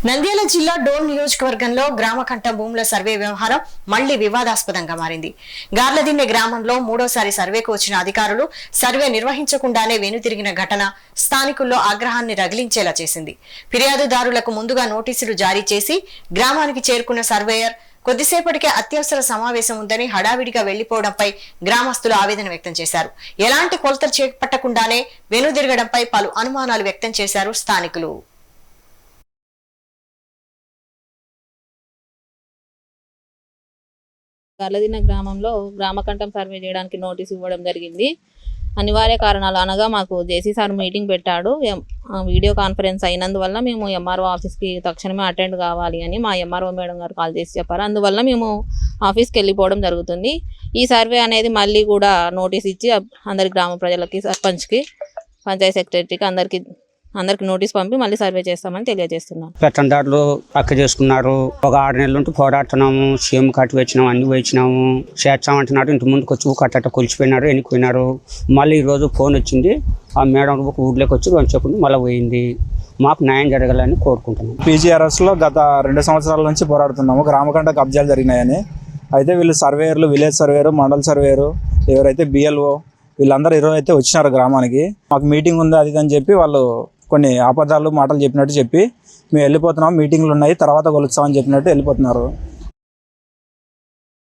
నంద్యాల జిల్లా డోన్ నియోజకవర్గంలో గ్రామ కంట భూముల సర్వే వ్యవహారం మళ్లీ వివాదాస్పదంగా మారింది. గార్లదిన్నె గ్రామంలో మూడోసారి సర్వేకు వచ్చిన అధికారులు సర్వే నిర్వహించకుండానే వెనుతిరిగిన ఘటన స్థానికుల్లో ఆగ్రహాన్ని రగిలించేలా చేసింది. ఫిర్యాదుదారులకు ముందుగా నోటీసులు జారీ చేసి గ్రామానికి చేరుకున్న సర్వేయర్ కొద్దిసేపటికే అత్యవసర సమావేశం ఉందని హడావిడిగా వెళ్లిపోవడంపై గ్రామస్తులు ఆవేదన వ్యక్తం చేశారు. ఎలాంటి కొలతలు చేపట్టకుండానే వెనుదిరగడంపై పలు అనుమానాలు వ్యక్తం చేశారు స్థానికులు. గార్లదిన్నె గ్రామంలో గ్రామకంఠం సర్వే చేయడానికి నోటీసు ఇవ్వడం జరిగింది. అనివార్య కారణాలు అనగా మాకు జేసీ సార్ మీటింగ్ పెట్టాడు. వీడియో కాన్ఫరెన్స్ అయినందువల్ల మేము ఎంఆర్ఓ ఆఫీస్కి తక్షణమే అటెండ్ కావాలి అని మా ఎంఆర్ఓ మేడం గారు కాల్ చేసి చెప్పారు. అందువల్ల మేము ఆఫీస్కి వెళ్ళిపోవడం జరుగుతుంది. ఈ సర్వే అనేది మళ్ళీ కూడా నోటీస్ ఇచ్చి అందరి గ్రామ ప్రజలకి, సర్పంచ్కి, పంచాయతీ సెక్రటరీకి అందరికి నోటీస్ పంపి మళ్ళీ సర్వే చేస్తామని తెలియజేస్తున్నాం. పెత్తందారులు పక్క చేసుకున్నారు. ఒక 6 నెలల నుండి పోరాడుతున్నాము. సీఎం కట్టి వచ్చినాము, అన్ని వచ్చినాము, చేర్చామంటున్నారు. ఇంటి ముందుకు వచ్చి కట్ట కొలిచిపోయినారు, ఎన్నిపోయినారు. మళ్ళీ ఈరోజు ఫోన్ వచ్చింది. ఆ మేడం ఒక ఊళ్ళోకి వచ్చి 2 చెప్పులు మళ్ళీ పోయింది. మాకు న్యాయం జరగాలని కోరుకుంటున్నాం. పీజీఆర్ఎస్లో గత 2 సంవత్సరాల నుంచి పోరాడుతున్నాము. గ్రామకంఠ కబ్జాలు జరిగినాయని. అయితే వీళ్ళు సర్వేయర్లు, విలేజ్ సర్వేయరు, మండల సర్వేయరు, ఎవరైతే బిఎల్ఓ వీళ్ళందరూ ఈరోజు అయితే వచ్చినారు గ్రామానికి. మాకు మీటింగ్ ఉంది అది అని చెప్పి వాళ్ళు కొన్ని అబద్ధాలు మాటలు చెప్పినట్టు చెప్పి మేము వెళ్ళిపోతున్నాం, మీటింగ్లు ఉన్నాయి తర్వాత కొలుస్తామని చెప్పినట్టు వెళ్ళిపోతున్నారు.